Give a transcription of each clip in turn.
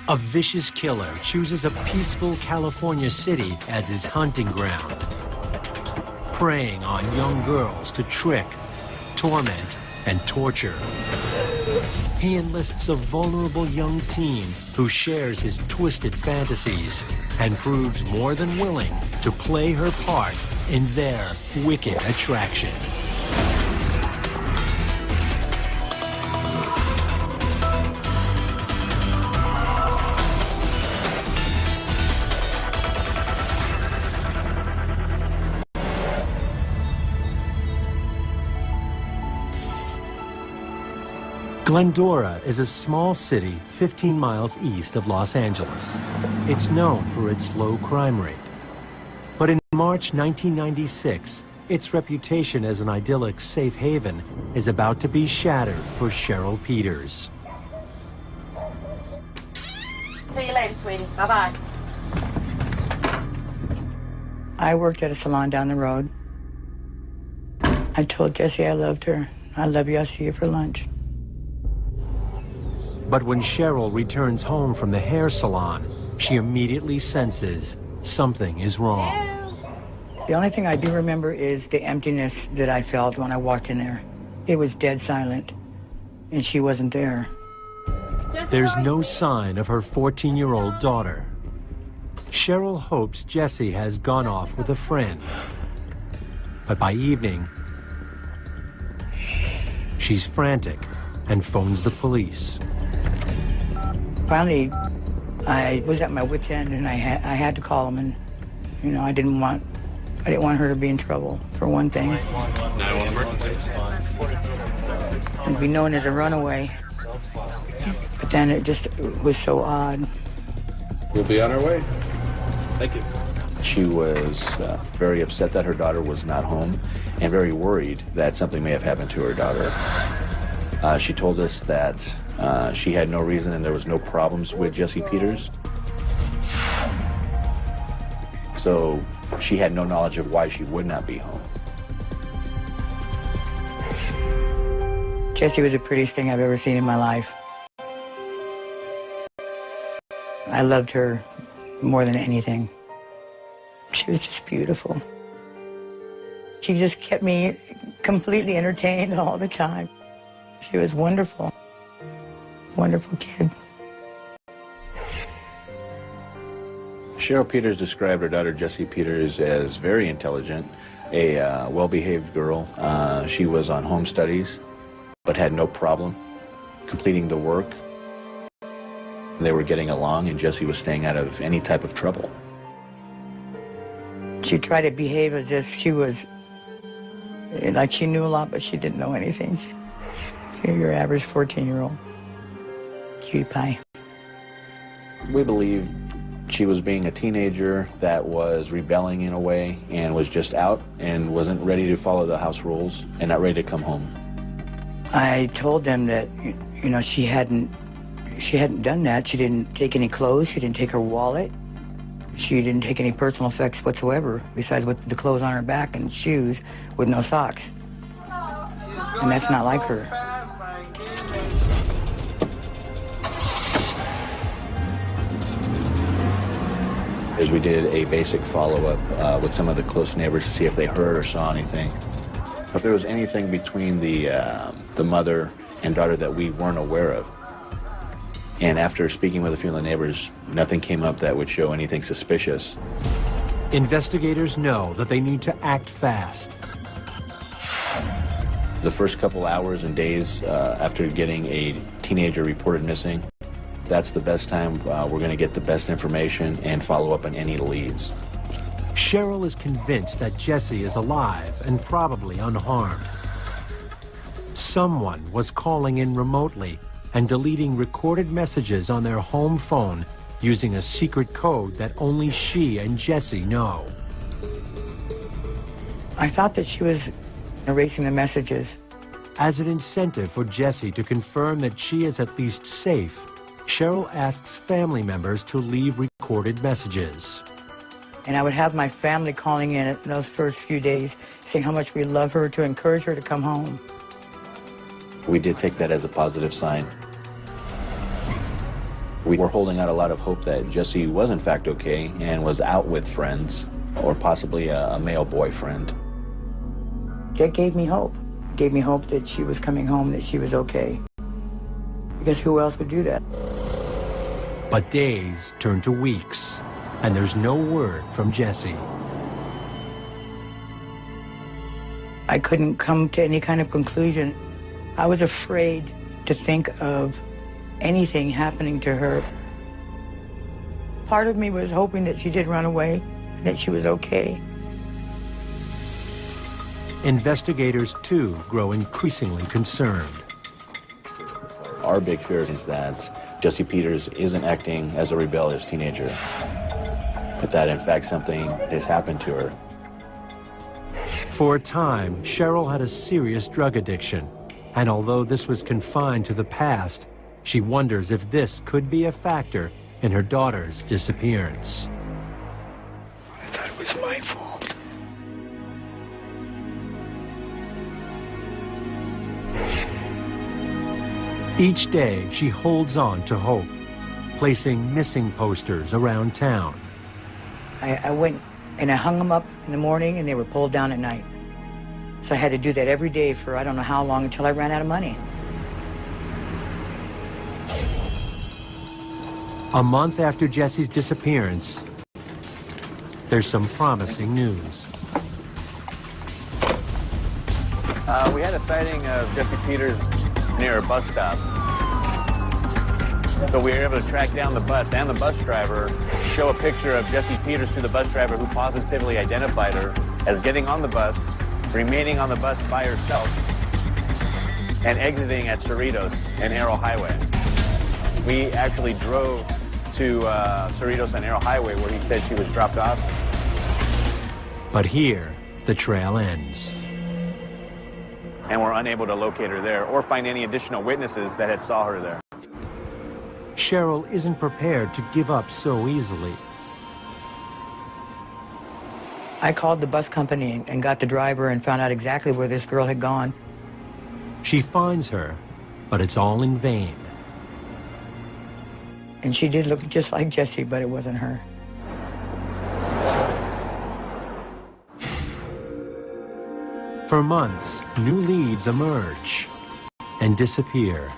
A vicious killer chooses a peaceful California city as his hunting ground, preying on young girls to trick, torment, and torture. He enlists a vulnerable young teen who shares his twisted fantasies and proves more than willing to play her part in their wicked attraction. Glendora is a small city 15 miles east of Los Angeles. It's known for its low crime rate. But in March 1996, its reputation as an idyllic safe haven is about to be shattered for Cheryl Peters. See you later, sweetie. Bye-bye. I worked at a salon down the road. I told Jessie I loved her. I love you, I'll see you for lunch. But when Cheryl returns home from the hair salon, she immediately senses something is wrong. The only thing I do remember is the emptiness that I felt when I walked in there. It was dead silent, and she wasn't there. There's no sign of her 14-year-old daughter. Cheryl hopes Jessie has gone off with a friend. But by evening, she's frantic and phones the police. Finally, I was at my wit's end, and I had to call them, and you know, I didn't want her to be in trouble, for one thing. And be known as a runaway. But then it just was so odd. We'll be on our way. Thank you. She was very upset that her daughter was not home and very worried that something may have happened to her daughter. She told us that she had no reason and there was no problems with Jessie Peters. So she had no knowledge of why she would not be home. Jessie was the prettiest thing I've ever seen in my life. I loved her more than anything. She was just beautiful. She just kept me completely entertained all the time. She was wonderful. Wonderful kid. Cheryl Peters described her daughter Jessie Peters as very intelligent, a well-behaved girl. She was on home studies, but had no problem completing the work. They were getting along, and Jessie was staying out of any type of trouble. She tried to behave as if she was, like she knew a lot, but she didn't know anything. Your average 14-year-old. Cutie pie. We believe she was being a teenager that was rebelling in a way and was just out and wasn't ready to follow the house rules and not ready to come home. I told them that, you know, she hadn't done that. She didn't take any clothes. She didn't take her wallet. She didn't take any personal effects whatsoever, besides what the clothes on her back and shoes with no socks. And that's not like her. As we did a basic follow-up with some of the close neighbors to see if they heard or saw anything. If there was anything between the mother and daughter that we weren't aware of. And after speaking with a few of the neighbors, nothing came up that would show anything suspicious. Investigators know that they need to act fast. The first couple hours and days after getting a teenager reported missing, that's the best time we're going to get the best information and follow up on any leads. Cheryl is convinced that Jessie is alive and probably unharmed. Someone was calling in remotely and deleting recorded messages on their home phone using a secret code that only she and Jessie know. I thought that she was erasing the messages. As an incentive for Jessie to confirm that she is at least safe, Cheryl asks family members to leave recorded messages. And I would have my family calling in those first few days, saying how much we love her, to encourage her to come home. We did take that as a positive sign. We were holding out a lot of hope that Jesse was in fact okay and was out with friends or possibly a male boyfriend. That gave me hope. It gave me hope that she was coming home, that she was okay. Because who else would do that? But days turn to weeks, and there's no word from Jesse. I couldn't come to any kind of conclusion. I was afraid to think of anything happening to her. Part of me was hoping that she did run away, that she was okay. Investigators, too, grow increasingly concerned. Our big fear is that Jesse Peters isn't acting as a rebellious teenager, but that in fact something has happened to her. For a time, Cheryl had a serious drug addiction, and although this was confined to the past, she wonders if this could be a factor in her daughter's disappearance. I thought it was my fault. Each day, she holds on to hope, placing missing posters around town. I went and I hung them up in the morning and they were pulled down at night. So I had to do that every day for I don't know how long until I ran out of money. A month after Jesse's disappearance, there's some promising news. We had a sighting of Jesse Peters near a bus stop. So we were able to track down the bus and the bus driver, show a picture of Jesse Peters to the bus driver who positively identified her as getting on the bus, remaining on the bus by herself, and exiting at Cerritos and Arrow Highway. We actually drove to Cerritos and Arrow Highway where he said she was dropped off. But here, the trail ends. And we're unable to locate her there or find any additional witnesses that had saw her there. Cheryl isn't prepared to give up so easily. I called the bus company and got the driver and found out exactly where this girl had gone. She finds her, but it's all in vain. And she did look just like Jesse, but it wasn't her. For months, new leads emerge and disappear.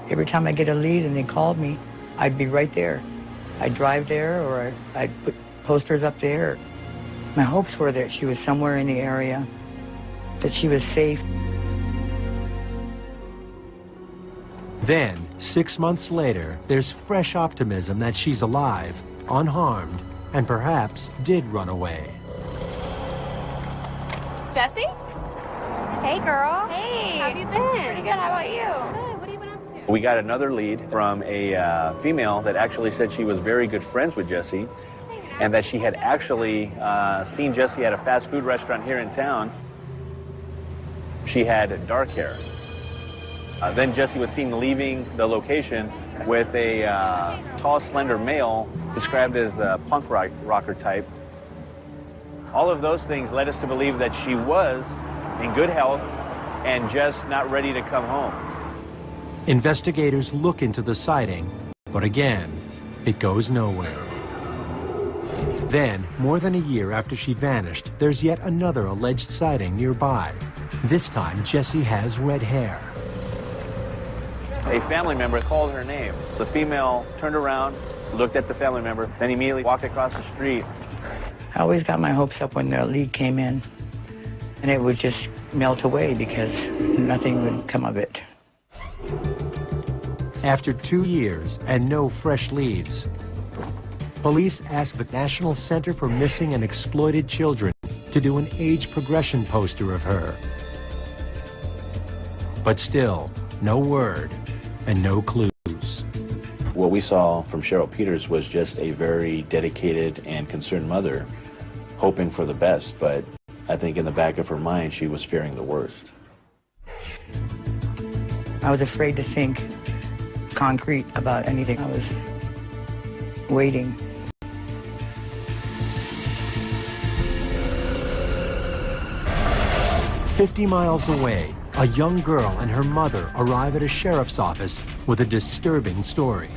Every time I get a lead and they called me, I'd be right there. I'd drive there or I'd put posters up there. My hopes were that she was somewhere in the area, that she was safe. Then, 6 months later, there's fresh optimism that she's alive, unharmed, and perhaps did run away. Jesse? Hey, girl. Hey. How have you been? Pretty good. How about you? Good. What have you been up to? We got another lead from a female that actually said she was very good friends with Jesse and that she had actually seen Jesse at a fast food restaurant here in town. She had dark hair. Then Jesse was seen leaving the location with a tall, slender male described as the punk rocker type. All of those things led us to believe that she was in good health and just not ready to come home. Investigators look into the sighting, but again, it goes nowhere. Then, more than a year after she vanished, there's yet another alleged sighting nearby. This time, Jesse has red hair. A family member called her name. The female turned around, looked at the family member, then immediately walked across the street. I always got my hopes up when the lead came in, and it would just melt away because nothing would come of it. After 2 years and no fresh leads, police asked the National Center for Missing and Exploited Children to do an age progression poster of her. But still, no word and no clues. What we saw from Cheryl Peters was just a very dedicated and concerned mother, hoping for the best, but I think in the back of her mind, she was fearing the worst. I was afraid to think concrete about anything. I was waiting. "50 miles away, a young girl and her mother arrive at a sheriff's office with a disturbing story.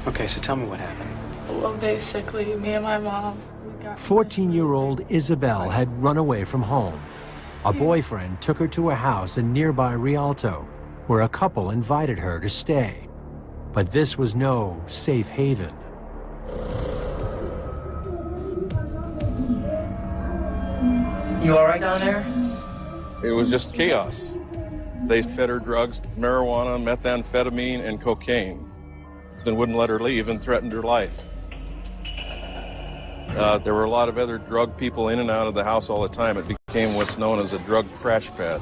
Okay, so tell me what happened. Well, basically, me and my mom, we got... 14-year-old Isabel had run away from home. A boyfriend took her to a house in nearby Rialto, where a couple invited her to stay. But this was no safe haven. You all right down there? It was just chaos. They fed her drugs, marijuana, methamphetamine, and cocaine, and wouldn't let her leave and threatened her life. There were a lot of other drug people in and out of the house all the time. It became what's known as a drug crash pad.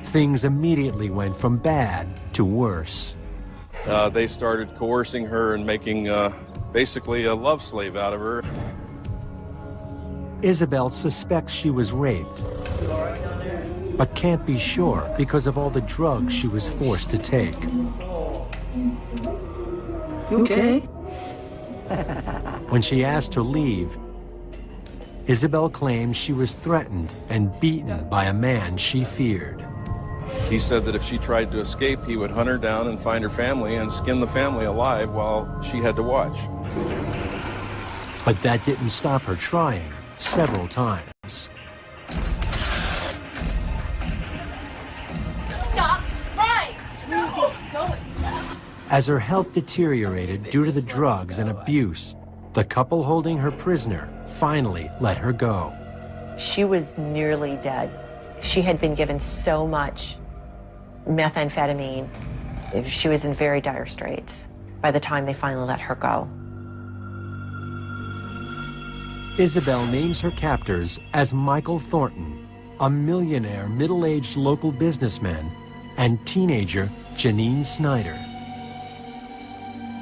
Things immediately went from bad to worse. They started coercing her and making basically a love slave out of her. Isabel suspects she was raped, but can't be sure because of all the drugs she was forced to take. You okay? When she asked to leave, Isabel claims she was threatened and beaten by a man she feared. He said that if she tried to escape, he would hunt her down and find her family and skin the family alive while she had to watch. But that didn't stop her trying several times. Stop crying! Going. As her health deteriorated due to the drugs and abuse, the couple holding her prisoner finally let her go. She was nearly dead. She had been given so much methamphetamine. She was in very dire straits by the time they finally let her go. Isabel names her captors as Michael Thornton, a millionaire middle-aged local businessman, and teenager Janeen Snyder.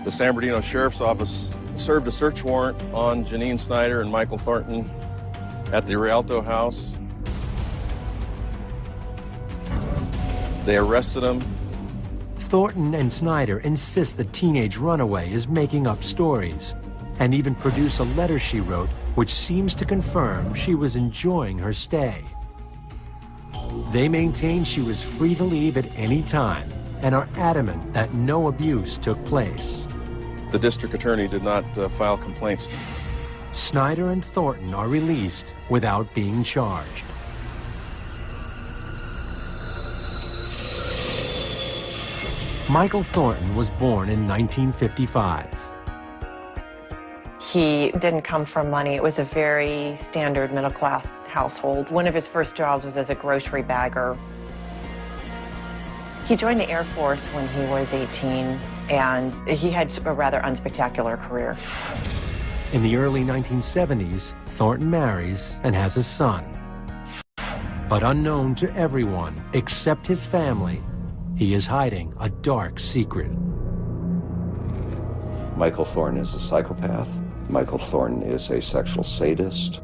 The San Bernardino Sheriff's Office served a search warrant on Janeen Snyder and Michael Thornton at the Rialto house. They arrested him. Thornton and Snyder insist the teenage runaway is making up stories, and even produce a letter she wrote which seems to confirm she was enjoying her stay. They maintain she was free to leave at any time and are adamant that no abuse took place. The district attorney did not file complaints. Snyder and Thornton are released without being charged. Michael Thornton was born in 1955. He didn't come from money. It was a very standard middle-class household. One of his first jobs was as a grocery bagger. He joined the Air Force when he was 18, and he had a rather unspectacular career. In the early 1970s, Thornton marries and has a son. But unknown to everyone except his family, he is hiding a dark secret. Michael Thornton is a psychopath. Michael Thornton is a sexual sadist.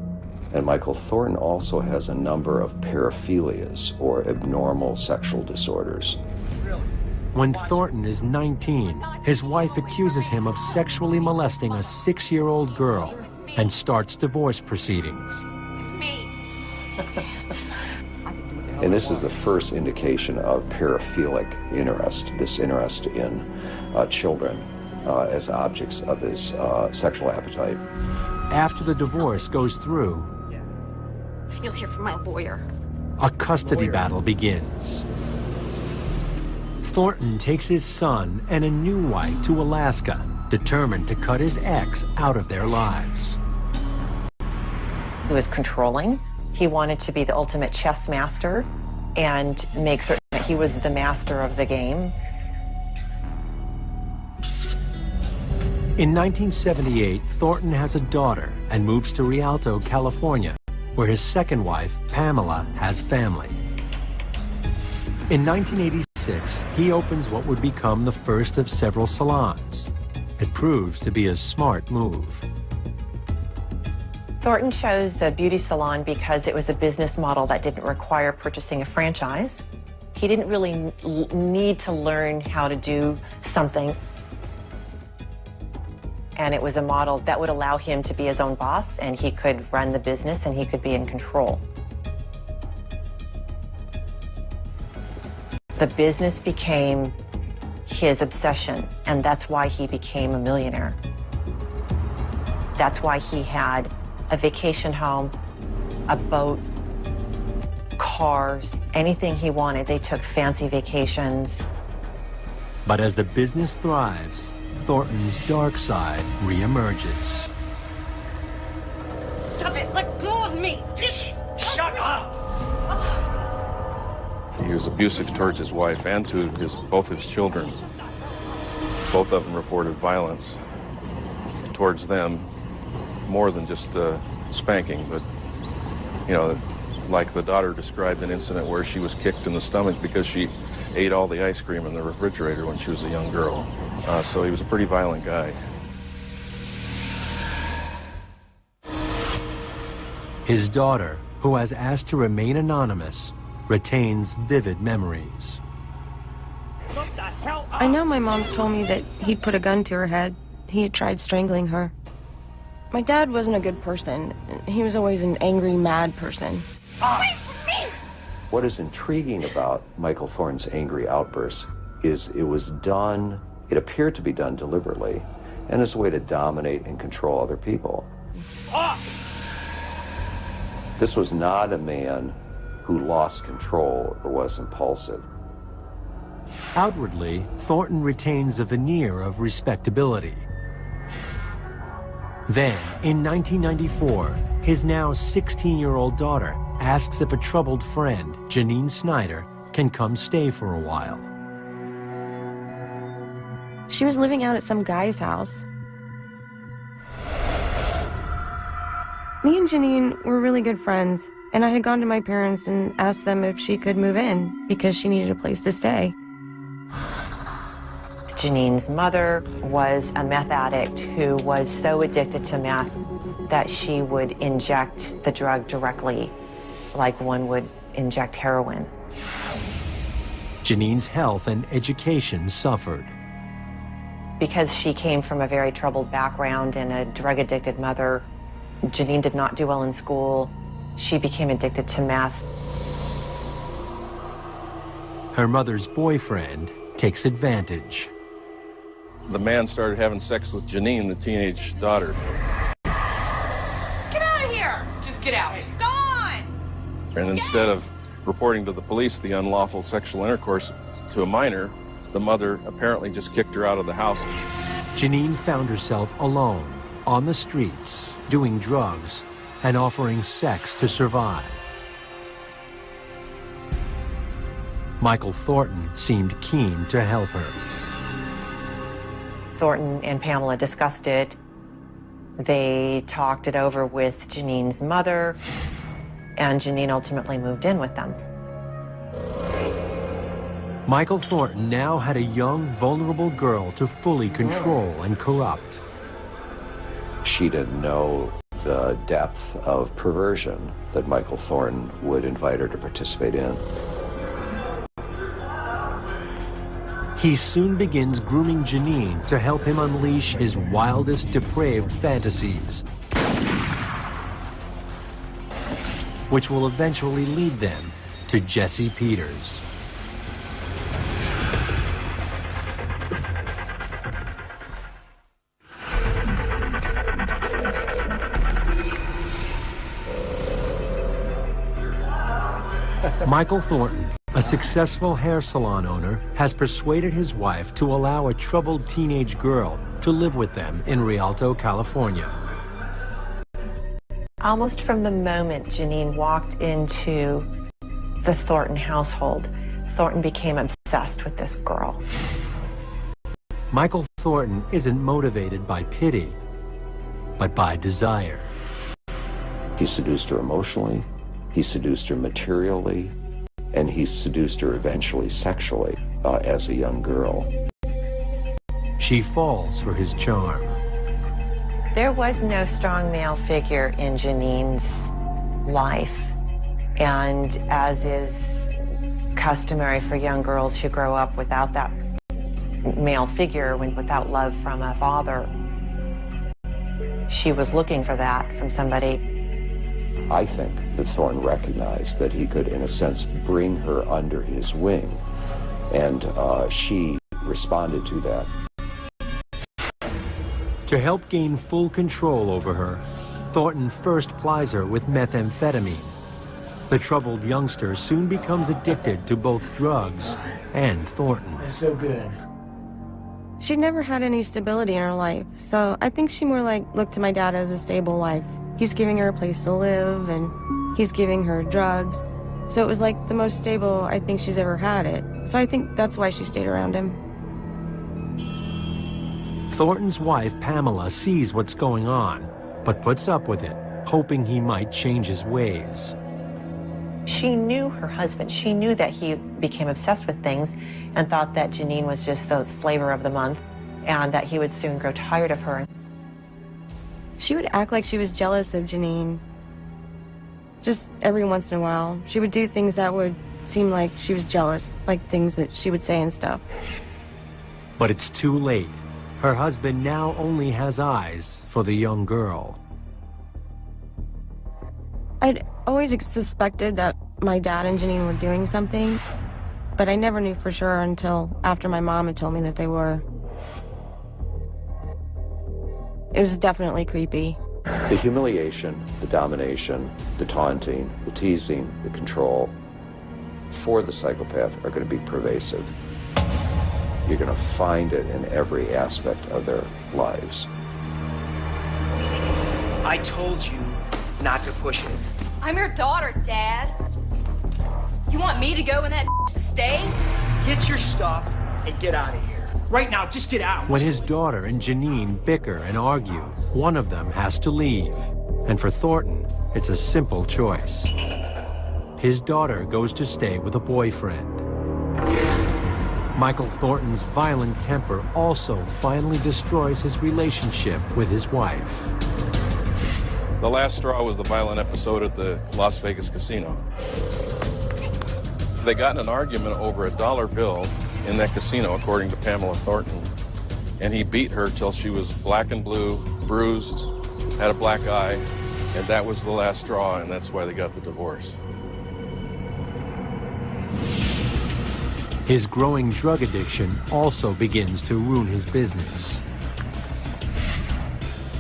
And Michael Thornton also has a number of paraphilias, or abnormal sexual disorders. When Thornton is 19, his wife accuses him of sexually molesting a 6-year-old girl and starts divorce proceedings. And this is the first indication of paraphilic interest, this interest in children as objects of his sexual appetite. After the divorce goes through, You'll hear from my lawyer. a custody battle begins. Thornton takes his son and a new wife to Alaska, determined to cut his ex out of their lives. He was controlling. He wanted to be the ultimate chess master and make certain that he was the master of the game. In 1978, Thornton has a daughter and moves to Rialto, California, where his second wife, Pamela, has family. In 1986, he opens what would become the first of several salons. It proves to be a smart move. Thornton chose the beauty salon because it was a business model that didn't require purchasing a franchise. He didn't really need to learn how to do something. And it was a model that would allow him to be his own boss, and he could run the business and he could be in control. The business became his obsession, and that's why he became a millionaire. That's why he had a vacation home, a boat, cars, anything he wanted. They took fancy vacations. But as the business thrives, Thornton's dark side reemerges. Stop it! Let go of me! Shut up! He was abusive towards his wife and to both his children. Both of them reported violence towards them, more than just spanking, but, you know, like the daughter described an incident where she was kicked in the stomach because she ate all the ice cream in the refrigerator when she was a young girl. So he was a pretty violent guy. His daughter, who has asked to remain anonymous, retains vivid memories. I know my mom told me that he'd put a gun to her head. He had tried strangling her. My dad wasn't a good person. He was always an angry, mad person. What is intriguing about Michael Thorne's angry outbursts is it appeared to be done deliberately and as a way to dominate and control other people. This was not a man who lost control or was impulsive. Outwardly, Thornton retains a veneer of respectability. Then, in 1994, his now 16-year-old daughter asks if a troubled friend, Janeen Snyder, can come stay for a while. She was living out at some guy's house. Me and Janeen were really good friends, and I had gone to my parents and asked them if she could move in because she needed a place to stay. Janeen's mother was a meth addict who was so addicted to meth that she would inject the drug directly, like one would inject heroin. Janeen's health and education suffered. Because she came from a very troubled background and a drug-addicted mother, Janeen did not do well in school. She became addicted to meth. Her mother's boyfriend takes advantage. The man started having sex with Janeen, the teenage daughter. Get out of here! Just get out. Go on! And instead of reporting to the police the unlawful sexual intercourse to a minor, the mother apparently just kicked her out of the house. Janeen found herself alone, on the streets, doing drugs, and offering sex to survive. Michael Thornton seemed keen to help her. Thornton and Pamela discussed it. They talked it over with Janeen's mother, and Janeen ultimately moved in with them. Michael Thornton now had a young, vulnerable girl to fully control and corrupt. She didn't know the depth of perversion that Michael Thornton would invite her to participate in. He soon begins grooming Janeen to help him unleash his wildest depraved fantasies, which will eventually lead them to Jesse Peters. Michael Thornton, a successful hair salon owner, has persuaded his wife to allow a troubled teenage girl to live with them in Rialto, California. Almost from the moment Janeen walked into the Thornton household, Thornton became obsessed with this girl. Michael Thornton isn't motivated by pity, but by desire. He seduced her emotionally, he seduced her materially, and he seduced her eventually sexually as a young girl. She falls for his charm. There was no strong male figure in Janeen's life, and as is customary for young girls who grow up without that male figure, without love from a father, she was looking for that from somebody. I think that Thorne recognized that he could, in a sense, bring her under his wing And she responded to that. To help gain full control over her, Thornton first plies her with methamphetamine. The troubled youngster soon becomes addicted to both drugs and Thornton. That's so good. She never had any stability in her life, so I think she more like looked to my dad as a stable life. He's giving her a place to live, and he's giving her drugs. So it was like the most stable I think she's ever had it. So I think that's why she stayed around him. Thornton's wife, Pamela, sees what's going on, but puts up with it, hoping he might change his ways. She knew her husband. She knew that he became obsessed with things and thought that Janeen was just the flavor of the month and that he would soon grow tired of her. She would act like she was jealous of Janeen. Just every once in a while. She would do things that would seem like she was jealous, like things that she would say and stuff. But it's too late. Her husband now only has eyes for the young girl. I'd always suspected that my dad and Janeen were doing something, but I never knew for sure until after my mom had told me that they were. It was definitely creepy. The humiliation, the domination, the taunting, the teasing, the control for the psychopath are going to be pervasive. You're going to find it in every aspect of their lives. I told you not to push it. I'm your daughter, Dad. You want me to go in that to stay? Get your stuff and get out of here. Right now, just get out. When his daughter and Janeen bicker and argue, one of them has to leave. And for Thornton, it's a simple choice. His daughter goes to stay with a boyfriend. Michael Thornton's violent temper also finally destroys his relationship with his wife. The last straw was the violent episode at the Las Vegas casino. They got in an argument over a dollar bill in that casino, according to Pamela Thornton. And he beat her till she was black and blue, bruised, had a black eye, and that was the last straw, and that's why they got the divorce. His growing drug addiction also begins to ruin his business.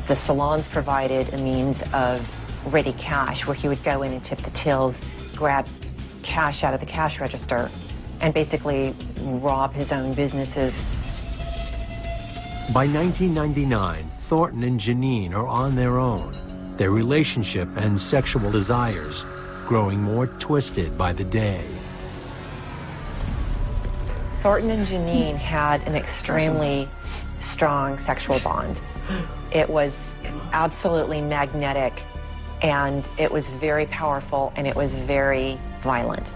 The salons provided a means of ready cash where he would go in and tip the tills, grab cash out of the cash register, and basically rob his own businesses. By 1999, Thornton and Janeen are on their own, their relationship and sexual desires growing more twisted by the day. Thornton and Janeen had an extremely strong sexual bond. It was absolutely magnetic, and it was very powerful, and it was very violent.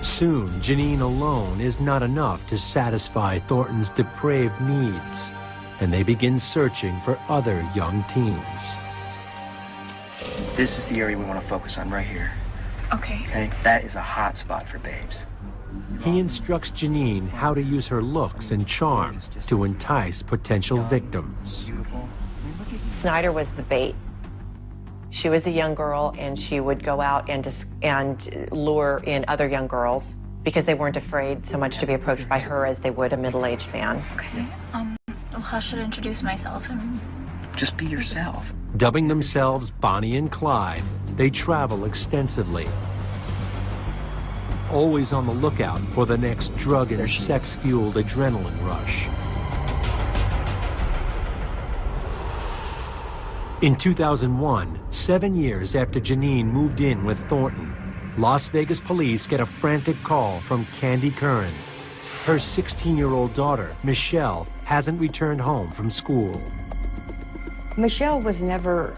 Soon, Janeen alone is not enough to satisfy Thornton's depraved needs, and they begin searching for other young teens. This is the area we want to focus on right here. Okay. Okay? That is a hot spot for babes. He instructs Janeen how to use her looks and charm to entice potential victims. Snyder was the bait. She was a young girl, and she would go out and lure in other young girls because they weren't afraid so much to be approached by her as they would a middle-aged man. Okay. How should I introduce myself? Just be yourself. Dubbing themselves Bonnie and Clyde, they travel extensively, always on the lookout for the next drug and sex-fueled adrenaline rush. In 2001, 7 years after Janeen moved in with Thornton, Las Vegas police get a frantic call from Candy Curran. Her 16-year-old daughter, Michelle, hasn't returned home from school. Michelle was never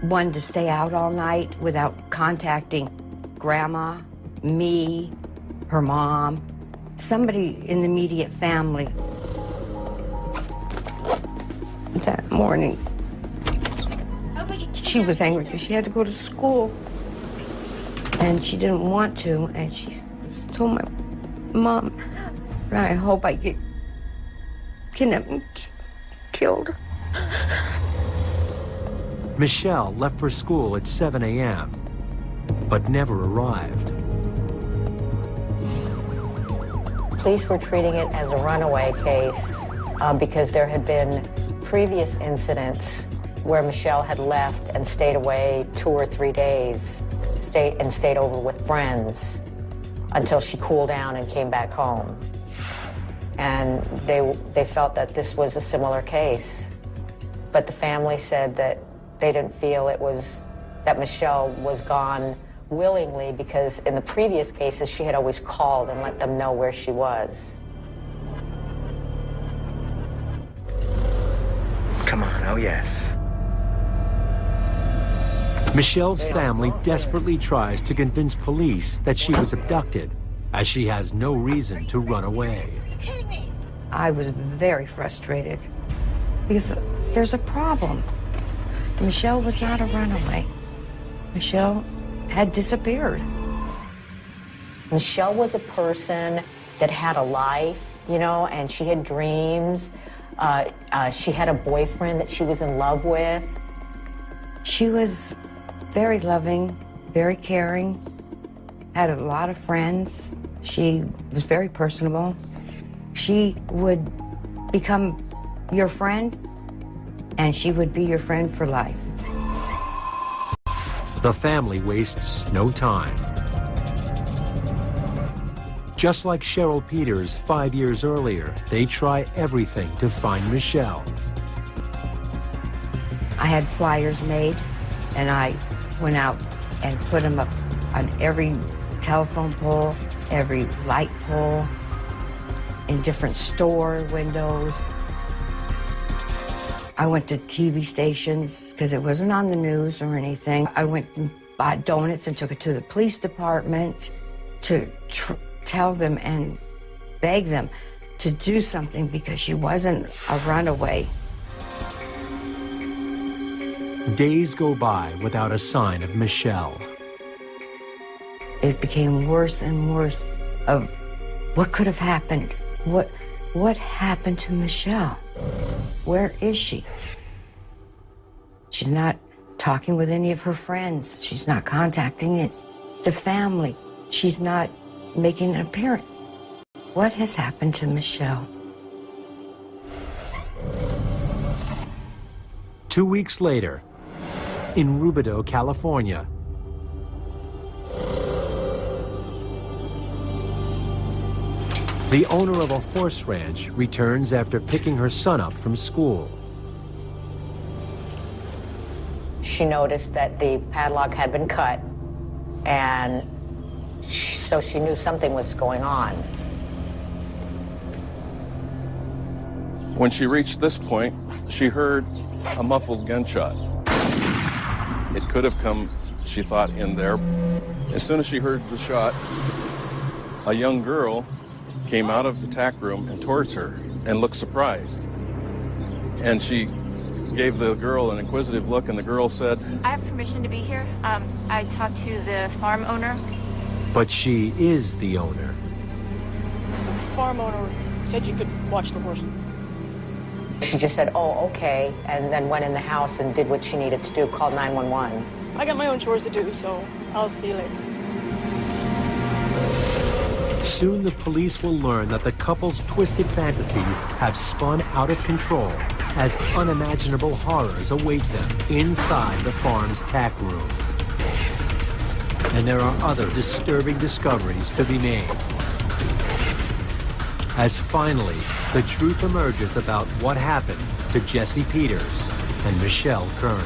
one to stay out all night without contacting Grandma, me, her mom, somebody in the immediate family. That morning, she was angry because she had to go to school, and she didn't want to, and she told my mom, I hope I get kidnapped and killed. Michelle left for school at 7 a.m., but never arrived. Police were treating it as a runaway case because there had been previous incidents where Michelle had left and stayed away 2 or 3 days, stayed over with friends until she cooled down and came back home. And they felt that this was a similar case. But the family said that they didn't feel that Michelle was gone willingly, because in the previous cases she had always called and let them know where she was. Come on, oh yes. Michelle's family desperately tries to convince police that she was abducted, as she has no reason to run away. I was very frustrated because there's a problem. Michelle was not a runaway. Michelle had disappeared. Michelle was a person that had a life, you know, and she had dreams. She had a boyfriend that she was in love with. She was very loving, very caring, had a lot of friends. She was very personable. She would become your friend, and she would be your friend for life. The family wastes no time. Just like Cheryl Peters 5 years earlier, they try everything to find Michelle. I had flyers made, and I went out and put them up on every telephone pole, every light pole, in different store windows. I went to TV stations because it wasn't on the news or anything. I went and bought donuts and took it to the police department to tell them and beg them to do something because she wasn't a runaway. Days go by without a sign of Michelle. It became worse and worse of what could have happened. What happened to Michelle? Where is she? She's not talking with any of her friends. She's not contacting the family. She's not making an appearance. What has happened to Michelle? 2 weeks later, in Rubidoux, California, the owner of a horse ranch returns after picking her son up from school. She noticed that the padlock had been cut, and so she knew something was going on. When she reached this point, she heard a muffled gunshot. It could have come, she thought, in there. As soon as she heard the shot, a young girl came out of the tack room and towards her and looked surprised. And she gave the girl an inquisitive look, and the girl said, I have permission to be here. I talked to the farm owner. But she is the owner. The farm owner said you could watch the horse. She just said, oh, okay, and then went in the house and did what she needed to do, called 911. I got my own chores to do, so I'll see you later. Soon the police will learn that the couple's twisted fantasies have spun out of control as unimaginable horrors await them inside the farm's tack room. And there are other disturbing discoveries to be made. As finally, the truth emerges about what happened to Jesse Peters and Michelle Curran.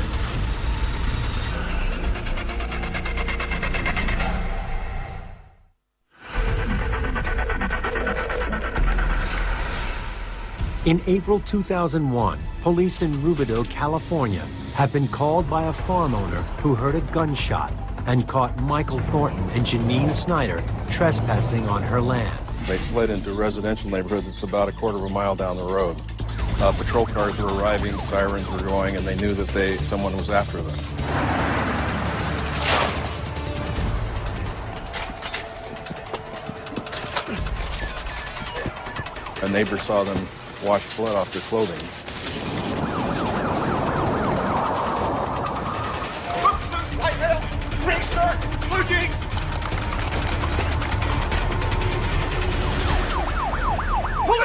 In April 2001, police in Rubidoux, California, have been called by a farm owner who heard a gunshot and caught Michael Thornton and Janeen Snyder trespassing on her land. They fled into a residential neighborhood that's about a quarter of a mile down the road. Patrol cars were arriving, sirens were going, and they knew that someone was after them. A neighbor saw them wash blood off their clothing. Cook suit, white belt, green shirt, blue jeans.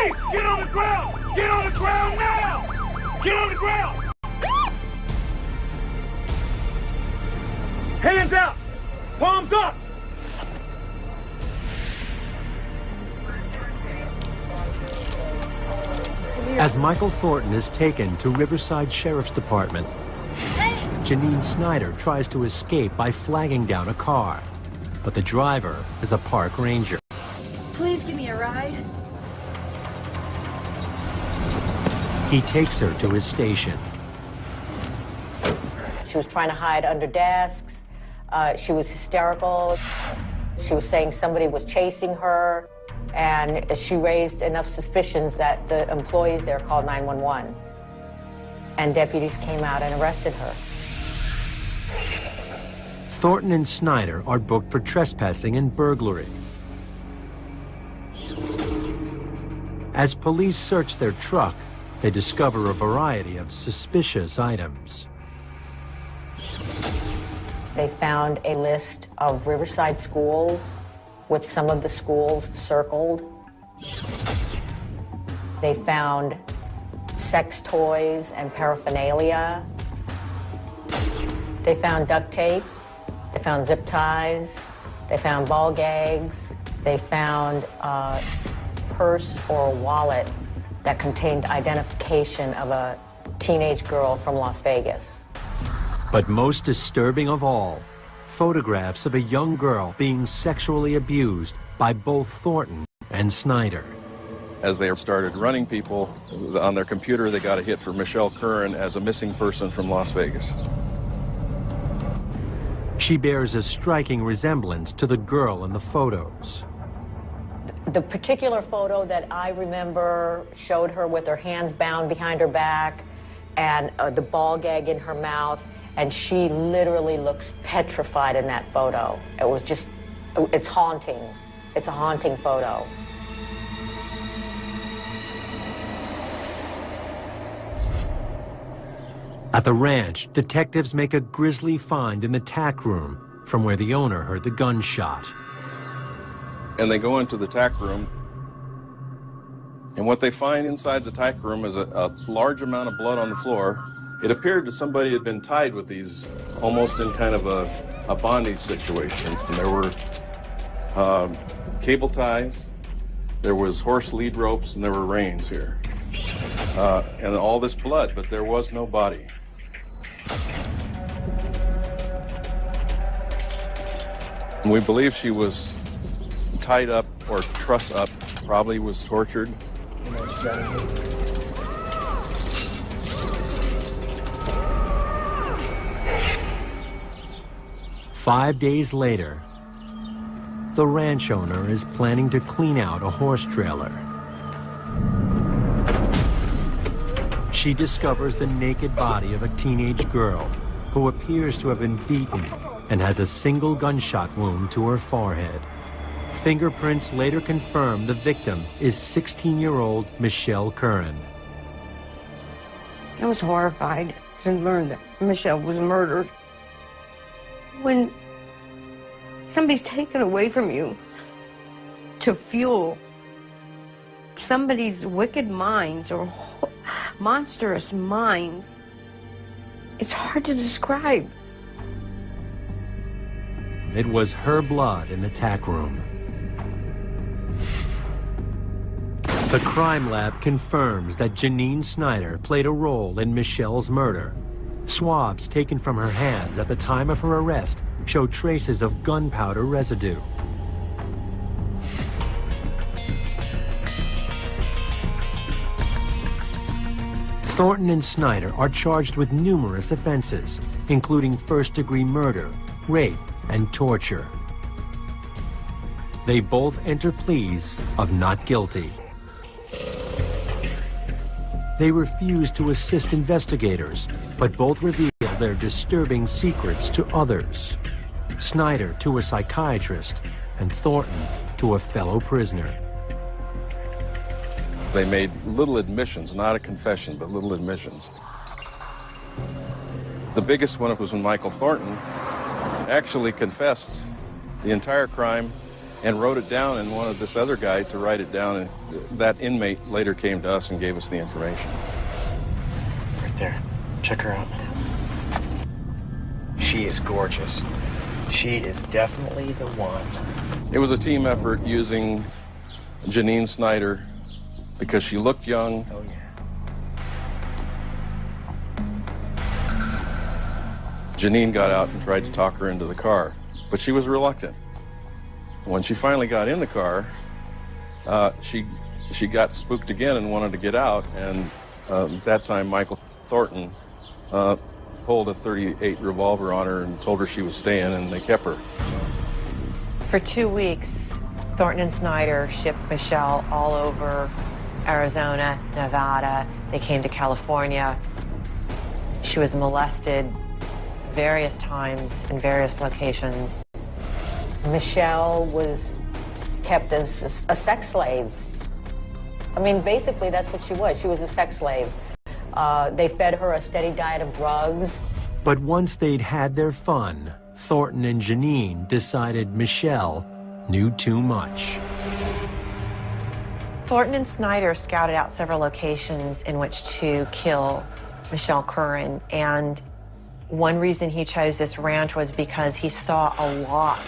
Police, get on the ground! Get on the ground now! Get on the ground! Hands out! Palms up! As Michael Thornton is taken to Riverside Sheriff's Department, Janeen Snyder tries to escape by flagging down a car, but the driver is a park ranger. Please give me a ride. He takes her to his station. She was trying to hide under desks. She was hysterical. She was saying somebody was chasing her, and she raised enough suspicions that the employees there called 911. And deputies came out and arrested her. Thornton and Snyder are booked for trespassing and burglary. As police search their truck, they discover a variety of suspicious items. They found a list of Riverside schools with some of the schools circled. They found sex toys and paraphernalia. They found duct tape. They found zip ties. They found ball gags. They found a purse or a wallet that contained identification of a teenage girl from Las Vegas. But most disturbing of all, photographs of a young girl being sexually abused by both Thornton and Snyder. As they started running people on their computer, they got a hit for Michelle Curran as a missing person from Las Vegas. She bears a striking resemblance to the girl in the photos. The particular photo that I remember showed her with her hands bound behind her back and the ball gag in her mouth, and she literally looks petrified in that photo. It was just, it's haunting. It's a haunting photo. At the ranch, detectives make a grisly find in the tack room from where the owner heard the gunshot. And they go into the tack room, and what they find inside the tack room is a large amount of blood on the floor. It appeared that somebody had been tied with these almost in kind of a bondage situation. And there were cable ties, there was horse lead ropes, and there were reins here. And all this blood, but there was no body. And we believe she was tied up or truss up, probably was tortured. 5 days later, the ranch owner is planning to clean out a horse trailer. She discovers the naked body of a teenage girl who appears to have been beaten and has a single gunshot wound to her forehead. Fingerprints later confirm the victim is 16-year-old Michelle Curran. I was horrified to learn that Michelle was murdered. When somebody's taken away from you to fuel somebody's wicked minds or monstrous minds, it's hard to describe. It was her blood in the tack room. The crime lab confirms that Janeen Snyder played a role in Michelle's murder. Swabs taken from her hands at the time of her arrest show traces of gunpowder residue. Thornton and Snyder are charged with numerous offenses, including first-degree murder, rape, and torture. They both enter pleas of not guilty. They refuse to assist investigators, but both reveal their disturbing secrets to others. Snyder to a psychiatrist, and Thornton to a fellow prisoner. They made little admissions, not a confession, but little admissions. The biggest one was when Michael Thornton actually confessed the entire crime and wrote it down and wanted this other guy to write it down, and that inmate later came to us and gave us the information. Right there. Check her out. She is gorgeous. She is definitely the one. It was a team effort using Janeen Snyder because she looked young. Oh, yeah. Janeen got out and tried to talk her into the car, but she was reluctant. When she finally got in the car, she got spooked again and wanted to get out, and at that time Michael Thornton pulled a .38 revolver on her and told her she was staying, and they kept her. For 2 weeks, Thornton and Snyder shipped Michelle all over Arizona, Nevada. They came to California. She was molested various times in various locations. Michelle was kept as a sex slave. I mean, basically, that's what she was. She was a sex slave. They fed her a steady diet of drugs. But once they'd had their fun, Thornton and Janeen decided Michelle knew too much. Thornton and Snyder scouted out several locations in which to kill Michelle Curran, and one reason he chose this ranch was because he saw a lock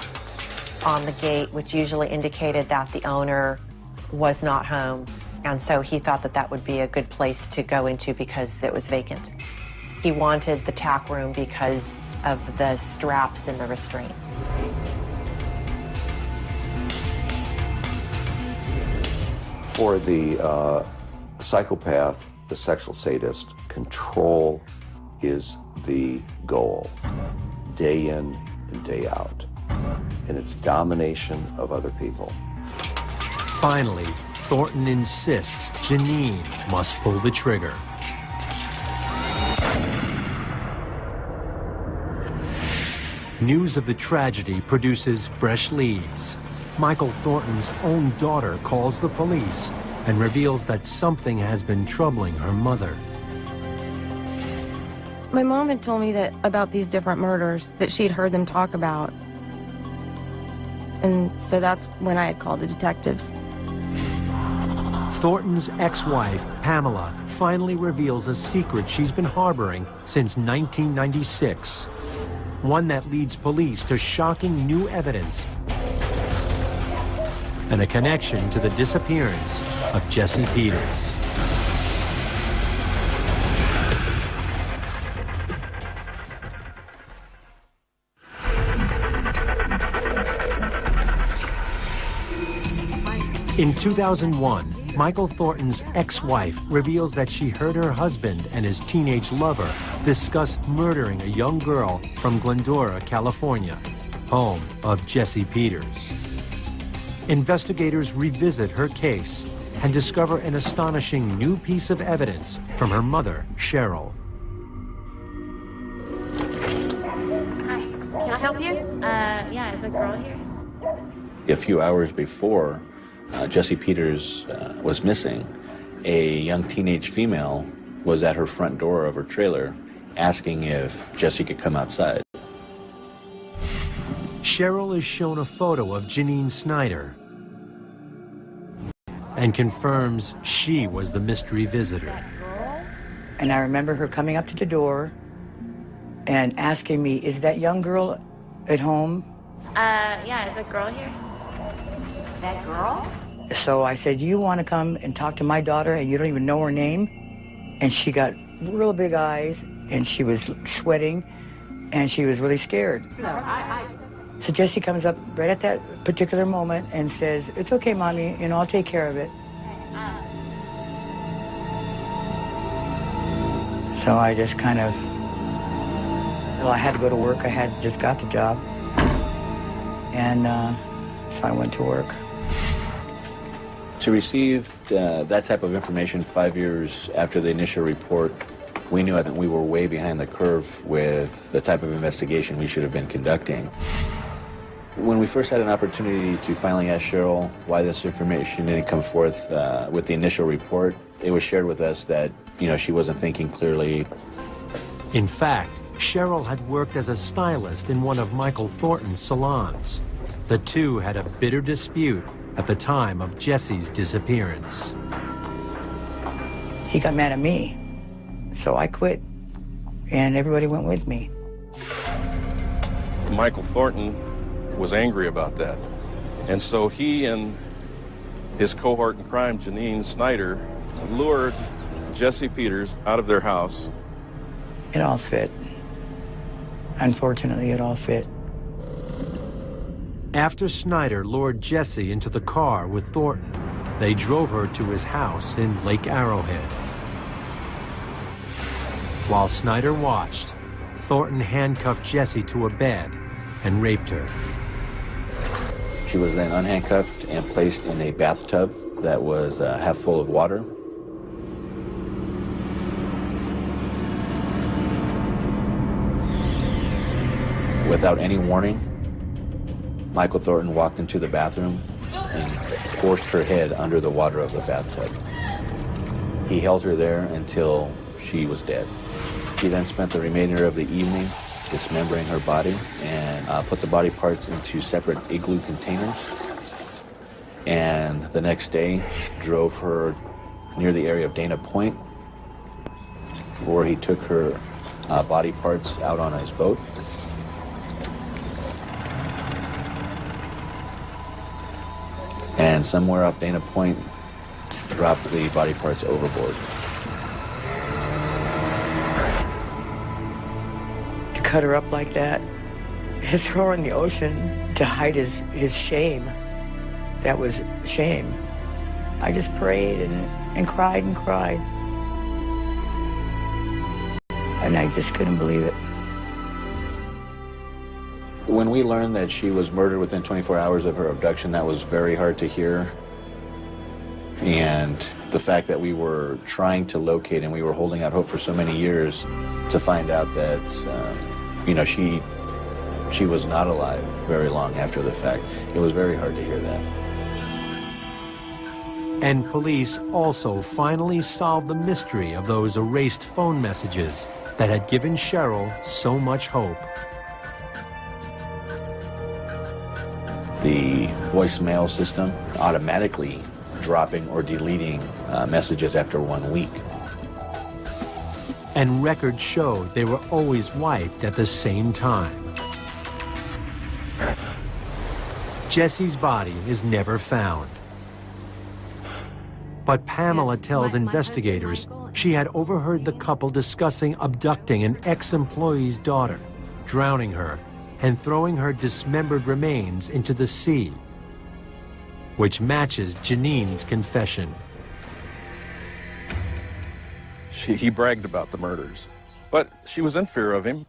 on the gate, which usually indicated that the owner was not home. And so he thought that that would be a good place to go into because it was vacant. He wanted the tack room because of the straps and the restraints. For the psychopath, the sexual sadist, control is the goal, day in and day out. And it's domination of other people. Finally, Thornton insists Janeen must pull the trigger. News of the tragedy produces fresh leads. Michael Thornton's own daughter calls the police and reveals that something has been troubling her mother. My mom had told me that about these different murders that she'd heard them talk about. And so that's when I had called the detectives. Thornton's ex-wife, Pamela, finally reveals a secret she's been harboring since 1996. One that leads police to shocking new evidence and a connection to the disappearance of Jesse Peters. In 2001, Michael Thornton's ex-wife reveals that she heard her husband and his teenage lover discuss murdering a young girl from Glendora, California, home of Jesse Peters. Investigators revisit her case and discover an astonishing new piece of evidence from her mother, Cheryl. Hi, can I help you? Yeah, is a girl here? A few hours before Jesse Peters was missing, a young teenage female was at her front door of her trailer asking if Jesse could come outside. Cheryl is shown a photo of Janeen Snyder and confirms she was the mystery visitor. And I remember her coming up to the door and asking me, is that young girl at home? Yeah, is a girl here? That girl? So I said, you want to come and talk to my daughter and you don't even know her name? And she got real big eyes and she was sweating and she was really scared. So Jesse comes up right at that particular moment and says, it's okay, Mommy, you know, I'll take care of it. So I just kind of, well, I had to go to work. I had just got the job. And so I went to work. To receive that type of information 5 years after the initial report, we knew that we were way behind the curve with the type of investigation we should have been conducting. When we first had an opportunity to finally ask Cheryl why this information didn't come forth with the initial report, it was shared with us that, you know, she wasn't thinking clearly. In fact, Cheryl had worked as a stylist in one of Michael Thornton's salons. The two had a bitter dispute at the time of Jesse's disappearance. He got mad at me, so I quit, and everybody went with me. Michael Thornton was angry about that, and so he and his cohort in crime, Janeen Snyder, lured Jesse Peters out of their house. It all fit. Unfortunately, it all fit. After Snyder lured Jesse into the car with Thornton, they drove her to his house in Lake Arrowhead. While Snyder watched, Thornton handcuffed Jesse to a bed and raped her. She was then unhandcuffed and placed in a bathtub that was half full of water. Without any warning, Michael Thornton walked into the bathroom and forced her head under the water of the bathtub. He held her there until she was dead. He then spent the remainder of the evening dismembering her body and put the body parts into separate igloo containers. And the next day, drove her near the area of Dana Point, where he took her body parts out on his boat. And somewhere off Dana Point, dropped the body parts overboard. To cut her up like that, and throw her in the ocean to hide his shame. That was shame. I just prayed and cried and cried. And I just couldn't believe it. When we learned that she was murdered within 24 hours of her abduction, that was very hard to hear. And the fact that we were trying to locate and we were holding out hope for so many years to find out that, you know, she was not alive very long after the fact, it was very hard to hear that. And police also finally solved the mystery of those erased phone messages that had given Cheryl so much hope. The voicemail system automatically dropping or deleting messages after 1 week. And records showed they were always wiped at the same time. Jesse's body is never found. But Pamela tells investigators she had overheard the couple discussing abducting an ex-employee's daughter, drowning her, and throwing her dismembered remains into the sea, which matches Janeen's confession. He bragged about the murders, but she was in fear of him.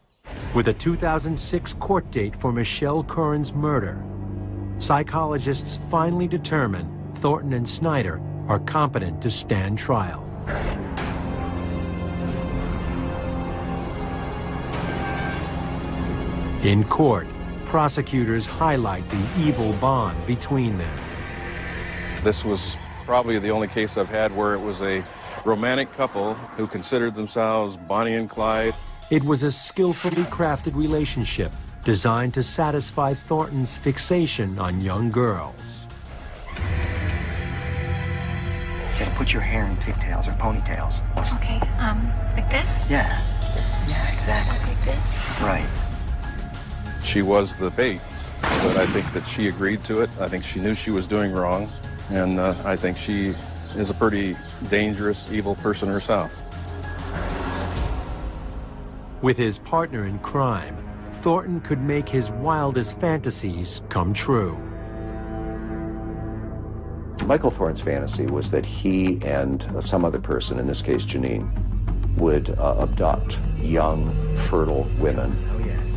With a 2006 court date for Michelle Curran's murder, psychologists finally determined Thornton and Snyder are competent to stand trial. In court, prosecutors highlight the evil bond between them. This was probably the only case I've had where it was a romantic couple who considered themselves Bonnie and Clyde. It was a skillfully crafted relationship designed to satisfy Thornton's fixation on young girls. You gotta put your hair in pigtails or ponytails. Okay, like this? Yeah. Yeah, exactly. Like this? Right. She was the bait, but I think that she agreed to it. I think she knew she was doing wrong, and I think she is a pretty dangerous, evil person herself. With his partner in crime, Thornton could make his wildest fantasies come true. Michael Thornton's fantasy was that he and some other person, in this case Janeen, would abduct young, fertile women. Oh, yes.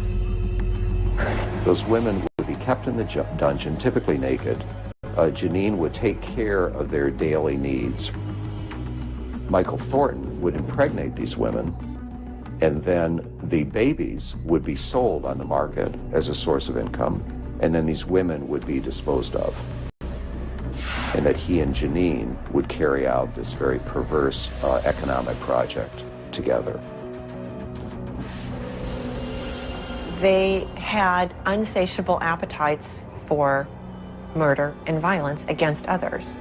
Those women would be kept in the dungeon, typically naked. Janeen would take care of their daily needs. Michael Thornton would impregnate these women, and then the babies would be sold on the market as a source of income, and then these women would be disposed of. And that he and Janeen would carry out this very perverse economic project together. They had insatiable appetites for murder and violence against others.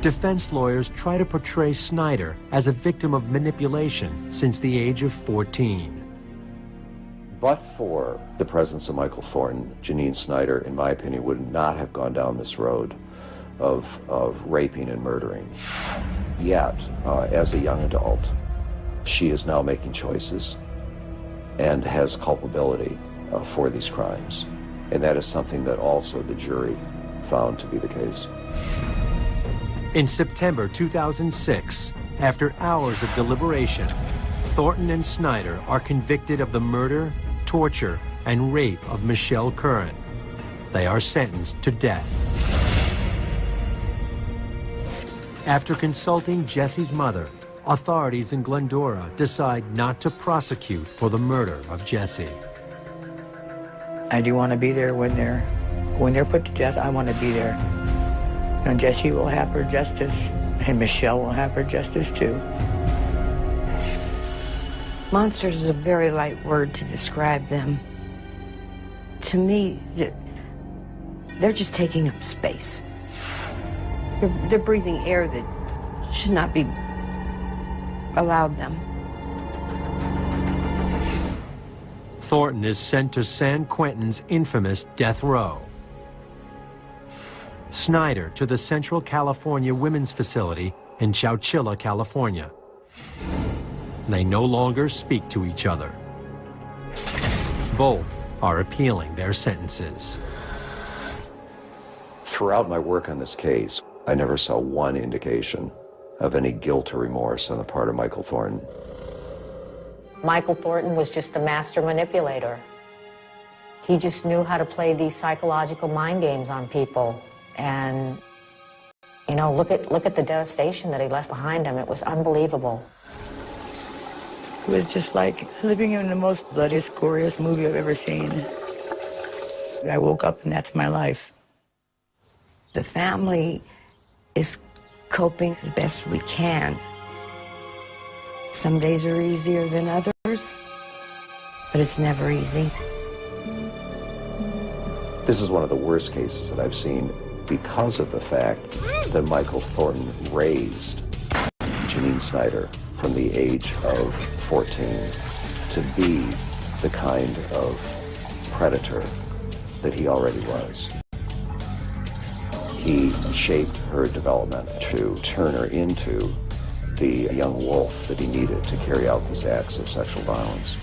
Defense lawyers try to portray Snyder as a victim of manipulation since the age of 14. But for the presence of Michael Thornton, Janeen Snyder, in my opinion, would not have gone down this road of raping and murdering. Yet, as a young adult, she is now making choices and has culpability for these crimes. And that is something that also the jury found to be the case. In September 2006, after hours of deliberation, Thornton and Snyder are convicted of the murder, torture, and rape of Michelle Curran. They are sentenced to death. After consulting Jesse's mother, authorities in Glendora decide not to prosecute for the murder of Jesse. I do want to be there when they're put to death. I want to be there. And Jesse will have her justice, and Michelle will have her justice too. Monsters is a very light word to describe them. To me, they're just taking up space. They're breathing air that should not be allowed them. Thornton is sent to San Quentin's infamous death row. Snyder to the Central California Women's Facility in Chowchilla, California. They no longer speak to each other. Both are appealing their sentences. Throughout my work on this case, I never saw one indication of any guilt or remorse on the part of Michael Thornton. Michael Thornton was just a master manipulator. He just knew how to play these psychological mind games on people. And, you know, look at the devastation that he left behind him. It was unbelievable. It was just like living in the most bloodiest, goriest movie I've ever seen. I woke up and that's my life. The family is coping as best we can. Some days are easier than others, but it's never easy. This is one of the worst cases that I've seen because of the fact that Michael Thornton raised Janeen Snyder from the age of 14 to be the kind of predator that he already was. He shaped her development to turn her into the young wolf that he needed to carry out these acts of sexual violence.